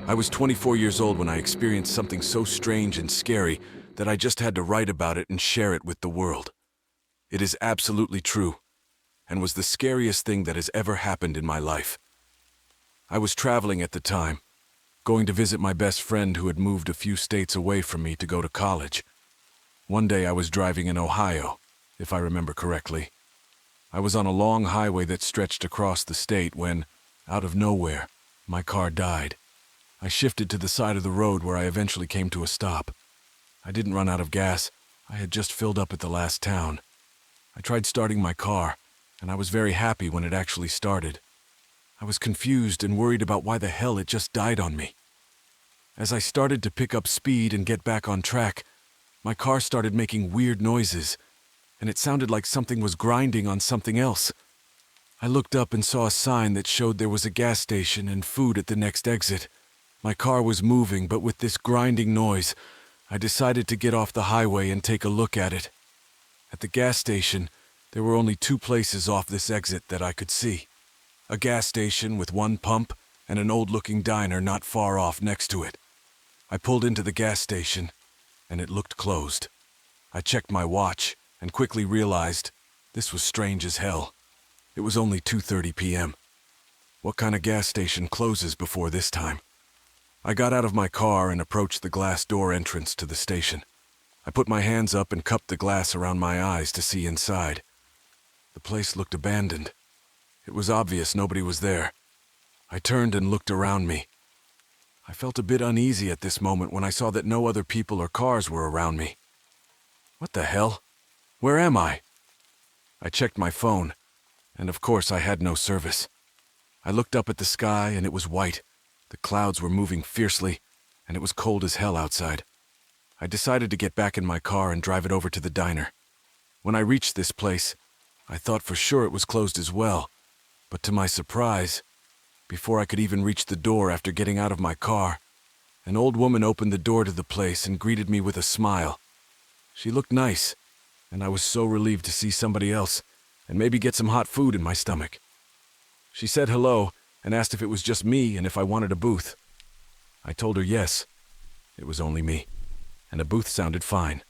I was 24 years old when I experienced something so strange and scary that I just had to write about it and share it with the world. It is absolutely true, and was the scariest thing that has ever happened in my life. I was traveling at the time, going to visit my best friend who had moved a few states away from me to go to college. One day I was driving in Ohio, if I remember correctly. I was on a long highway that stretched across the state when, out of nowhere, my car died. I shifted to the side of the road where I eventually came to a stop. I didn't run out of gas. I had just filled up at the last town. I tried starting my car, and I was very happy when it actually started. I was confused and worried about why the hell it just died on me. As I started to pick up speed and get back on track, my car started making weird noises, and it sounded like something was grinding on something else. I looked up and saw a sign that showed there was a gas station and food at the next exit. My car was moving, but with this grinding noise, I decided to get off the highway and take a look at it. At the gas station, there were only two places off this exit that I could see. A gas station with one pump and an old-looking diner not far off next to it. I pulled into the gas station, and it looked closed. I checked my watch and quickly realized this was strange as hell. It was only 2:30 p.m. What kind of gas station closes before this time? I got out of my car and approached the glass door entrance to the station. I put my hands up and cupped the glass around my eyes to see inside. The place looked abandoned. It was obvious nobody was there. I turned and looked around me. I felt a bit uneasy at this moment when I saw that no other people or cars were around me. What the hell? Where am I? I checked my phone, and of course I had no service. I looked up at the sky and it was white. The clouds were moving fiercely, and it was cold as hell outside. I decided to get back in my car and drive it over to the diner. When I reached this place, I thought for sure it was closed as well, but to my surprise, before I could even reach the door after getting out of my car, an old woman opened the door to the place and greeted me with a smile. She looked nice, and I was so relieved to see somebody else and maybe get some hot food in my stomach. She said hello and asked if it was just me and if I wanted a booth. I told her yes. It was only me, and a booth sounded fine.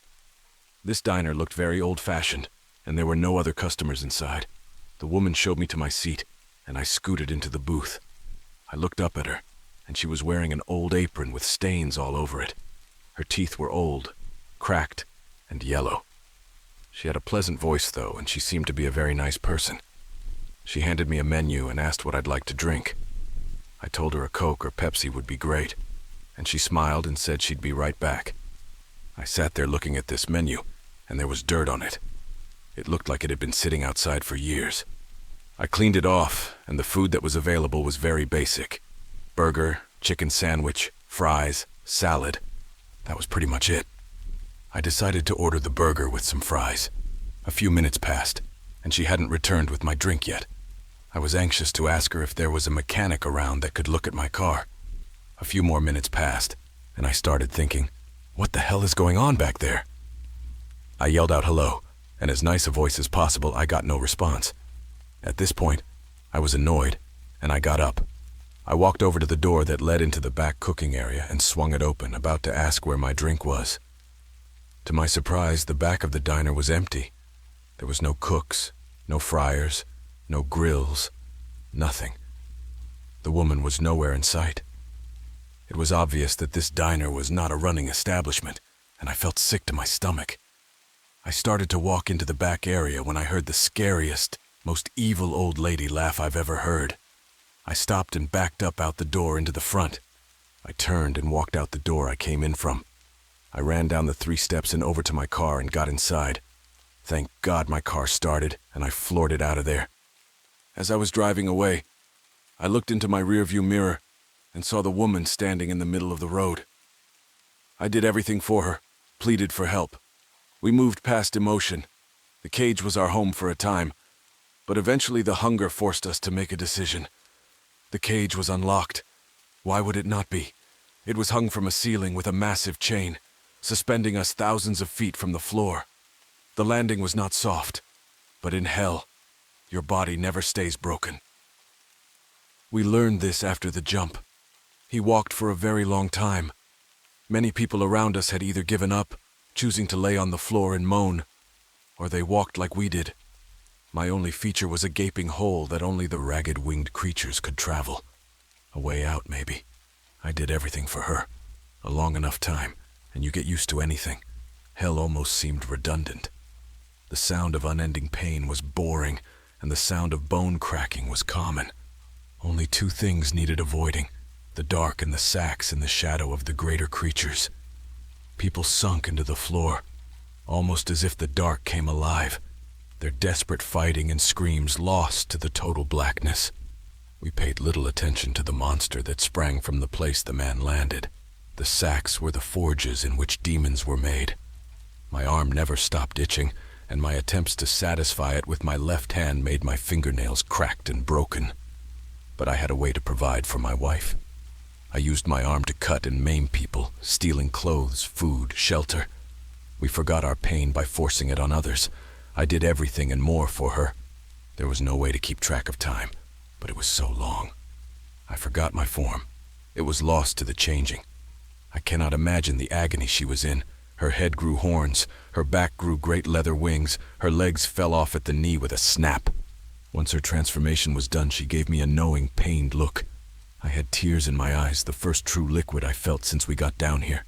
This diner looked very old-fashioned, and there were no other customers inside. The woman showed me to my seat, and I scooted into the booth. I looked up at her, and she was wearing an old apron with stains all over it. Her teeth were old, cracked, and yellow. She had a pleasant voice, though, and she seemed to be a very nice person. She handed me a menu and asked what I'd like to drink. I told her a Coke or Pepsi would be great, and she smiled and said she'd be right back. I sat there looking at this menu, and there was dirt on it. It looked like it had been sitting outside for years. I cleaned it off, and the food that was available was very basic. Burger, chicken sandwich, fries, salad. That was pretty much it. I decided to order the burger with some fries. A few minutes passed, and she hadn't returned with my drink yet. I was anxious to ask her if there was a mechanic around that could look at my car. A few more minutes passed, and I started thinking, what the hell is going on back there? I yelled out hello, and as nice a voice as possible, I got no response. At this point, I was annoyed, and I got up. I walked over to the door that led into the back cooking area and swung it open, about to ask where my drink was. To my surprise, the back of the diner was empty. There was no cooks, no fryers, no grills, nothing. The woman was nowhere in sight. It was obvious that this diner was not a running establishment, and I felt sick to my stomach. I started to walk into the back area when I heard the scariest, most evil old lady laugh I've ever heard. I stopped and backed up out the door into the front. I turned and walked out the door I came in from. I ran down the 3 steps and over to my car and got inside. Thank God my car started, and I floored it out of there. As I was driving away, I looked into my rearview mirror and saw the woman standing in the middle of the road. I did everything for her, pleaded for help. We moved past emotion. The cage was our home for a time, but eventually the hunger forced us to make a decision. The cage was unlocked. Why would it not be? It was hung from a ceiling with a massive chain, suspending us thousands of feet from the floor. The landing was not soft, but in hell, your body never stays broken. We learned this after the jump. He walked for a very long time. Many people around us had either given up, choosing to lay on the floor and moan, or they walked like we did. My only feature was a gaping hole that only the ragged-winged creatures could travel. A way out, maybe. I did everything for her. A long enough time, and you get used to anything. Hell almost seemed redundant. The sound of unending pain was boring, and the sound of bone cracking was common. Only two things needed avoiding: the dark and the sacks in the shadow of the greater creatures. People sunk into the floor, almost as if the dark came alive, their desperate fighting and screams lost to the total blackness. We paid little attention to the monster that sprang from the place the man landed. The sacks were the forges in which demons were made. My arm never stopped itching, and my attempts to satisfy it with my left hand made my fingernails cracked and broken. But I had a way to provide for my wife. I used my arm to cut and maim people, stealing clothes, food, shelter. We forgot our pain by forcing it on others. I did everything and more for her. There was no way to keep track of time, but it was so long. I forgot my form. It was lost to the changing. I cannot imagine the agony she was in. Her head grew horns, her back grew great leather wings, her legs fell off at the knee with a snap. Once her transformation was done, she gave me a knowing, pained look. I had tears in my eyes, the first true liquid I felt since we got down here.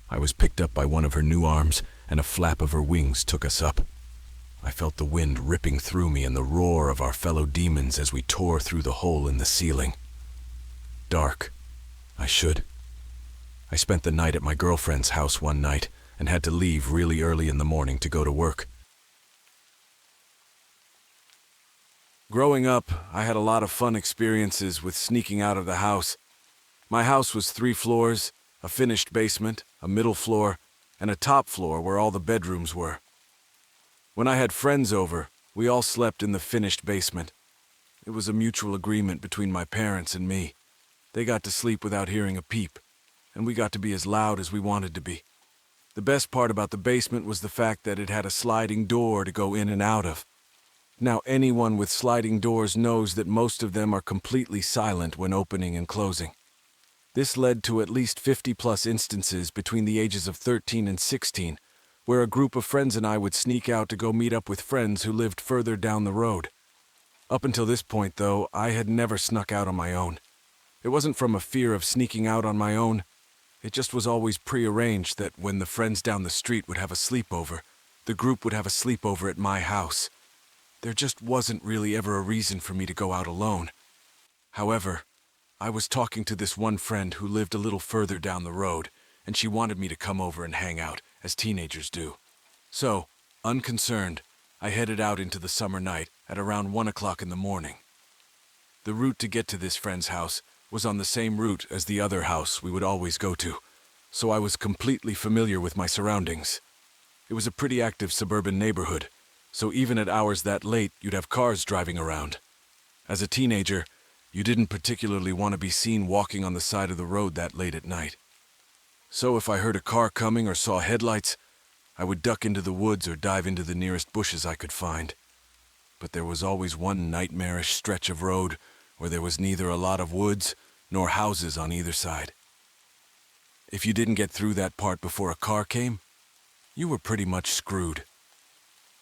I was picked up by one of her new arms, and a flap of her wings took us up. I felt the wind ripping through me and the roar of our fellow demons as we tore through the hole in the ceiling. Dark. I spent the night at my girlfriend's house one night and had to leave really early in the morning to go to work. Growing up, I had a lot of fun experiences with sneaking out of the house. My house was 3 floors, a finished basement, a middle floor, and a top floor where all the bedrooms were. When I had friends over, we all slept in the finished basement. It was a mutual agreement between my parents and me. They got to sleep without hearing a peep, and we got to be as loud as we wanted to be. The best part about the basement was the fact that it had a sliding door to go in and out of. Now, anyone with sliding doors knows that most of them are completely silent when opening and closing. This led to at least 50-plus instances between the ages of 13 and 16, where a group of friends and I would sneak out to go meet up with friends who lived further down the road. Up until this point, though, I had never snuck out on my own. It wasn't from a fear of sneaking out on my own. It just was always prearranged that when the friends down the street would have a sleepover, the group would have a sleepover at my house. There just wasn't really ever a reason for me to go out alone. However, I was talking to this one friend who lived a little further down the road, and she wanted me to come over and hang out, as teenagers do. So, unconcerned, I headed out into the summer night at around 1 o'clock in the morning. The route to get to this friend's house was on the same route as the other house we would always go to, so I was completely familiar with my surroundings. It was a pretty active suburban neighborhood, so even at hours that late, you'd have cars driving around. As a teenager, you didn't particularly want to be seen walking on the side of the road that late at night. So if I heard a car coming or saw headlights, I would duck into the woods or dive into the nearest bushes I could find. But there was always one nightmarish stretch of road where there was neither a lot of woods nor houses on either side. If you didn't get through that part before a car came, you were pretty much screwed.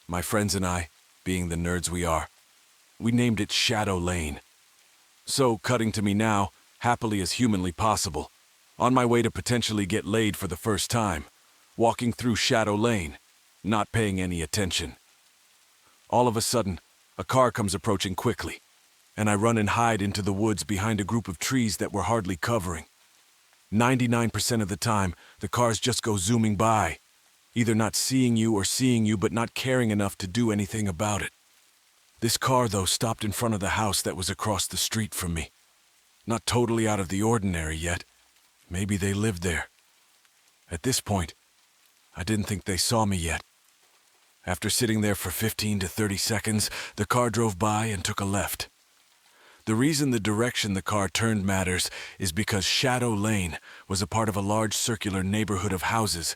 My friends and I, being the nerds we are, we named it Shadow Lane. So, cutting to me now, happily as humanly possible, on my way to potentially get laid for the first time, walking through Shadow Lane, not paying any attention. All of a sudden, a car comes approaching quickly, and I run and hide into the woods behind a group of trees that were hardly covering. 99% of the time, the cars just go zooming by, either not seeing you or seeing you but not caring enough to do anything about it. This car, though, stopped in front of the house that was across the street from me. Not totally out of the ordinary yet. Maybe they lived there. At this point, I didn't think they saw me yet. After sitting there for 15 to 30 seconds, the car drove by and took a left. The reason the direction the car turned matters is because Shadow Lane was a part of a large circular neighborhood of houses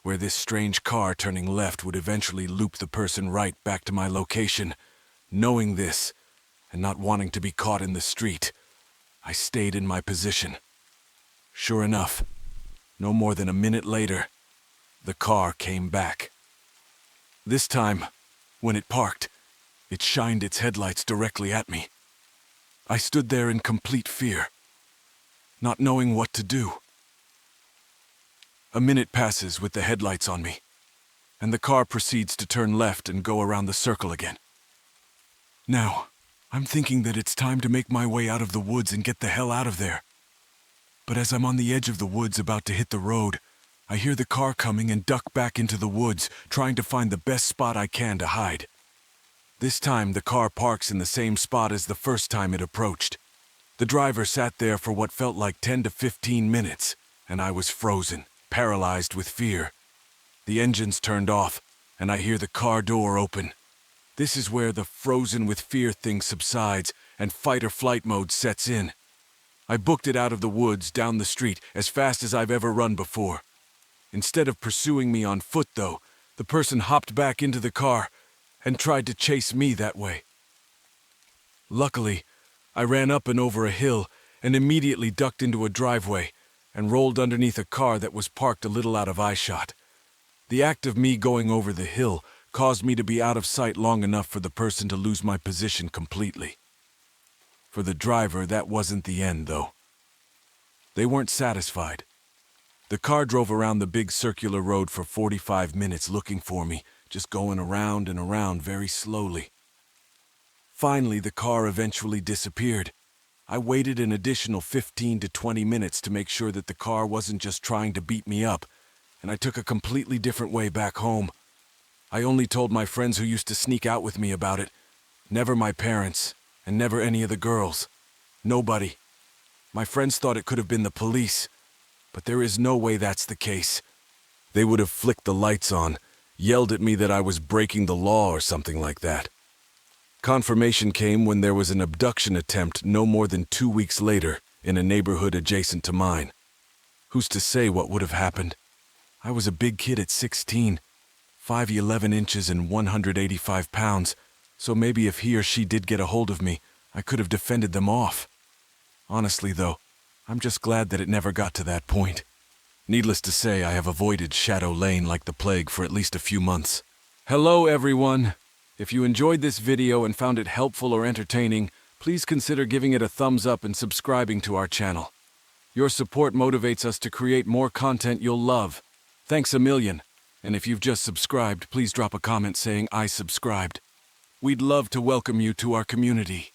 where this strange car turning left would eventually loop the person right back to my location. Knowing this, and not wanting to be caught in the street, I stayed in my position. Sure enough, no more than a minute later, the car came back. This time, when it parked, it shined its headlights directly at me. I stood there in complete fear, not knowing what to do. A minute passes with the headlights on me, and the car proceeds to turn left and go around the circle again. Now, I'm thinking that it's time to make my way out of the woods and get the hell out of there. But as I'm on the edge of the woods about to hit the road, I hear the car coming and duck back into the woods, trying to find the best spot I can to hide. This time, the car parks in the same spot as the first time it approached. The driver sat there for what felt like 10 to 15 minutes, and I was frozen, paralyzed with fear. The engines turned off, and I hear the car door open. This is where the frozen with fear thing subsides and fight or flight mode sets in. I booked it out of the woods down the street as fast as I've ever run before. Instead of pursuing me on foot, though, the person hopped back into the car and tried to chase me that way. Luckily, I ran up and over a hill and immediately ducked into a driveway and rolled underneath a car that was parked a little out of eyeshot. The act of me going over the hill caused me to be out of sight long enough for the person to lose my position completely. For the driver, that wasn't the end, though. They weren't satisfied. The car drove around the big circular road for 45 minutes looking for me, just going around and around very slowly. Finally, the car eventually disappeared. I waited an additional 15 to 20 minutes to make sure that the car wasn't just trying to beat me up, and I took a completely different way back home. I only told my friends who used to sneak out with me about it. Never my parents, and never any of the girls. Nobody. My friends thought it could have been the police, but there is no way that's the case. They would have flicked the lights on, yelled at me that I was breaking the law or something like that. Confirmation came when there was an abduction attempt no more than 2 weeks later in a neighborhood adjacent to mine. Who's to say what would have happened? I was a big kid at 16, 5'11" and 185 pounds, so maybe if he or she did get a hold of me, I could have defended them off. Honestly, though, I'm just glad that it never got to that point. Needless to say, I have avoided Shadow Lane like the plague for at least a few months. Hello, everyone! If you enjoyed this video and found it helpful or entertaining, please consider giving it a thumbs up and subscribing to our channel. Your support motivates us to create more content you'll love. Thanks a million. And if you've just subscribed, please drop a comment saying I subscribed. We'd love to welcome you to our community.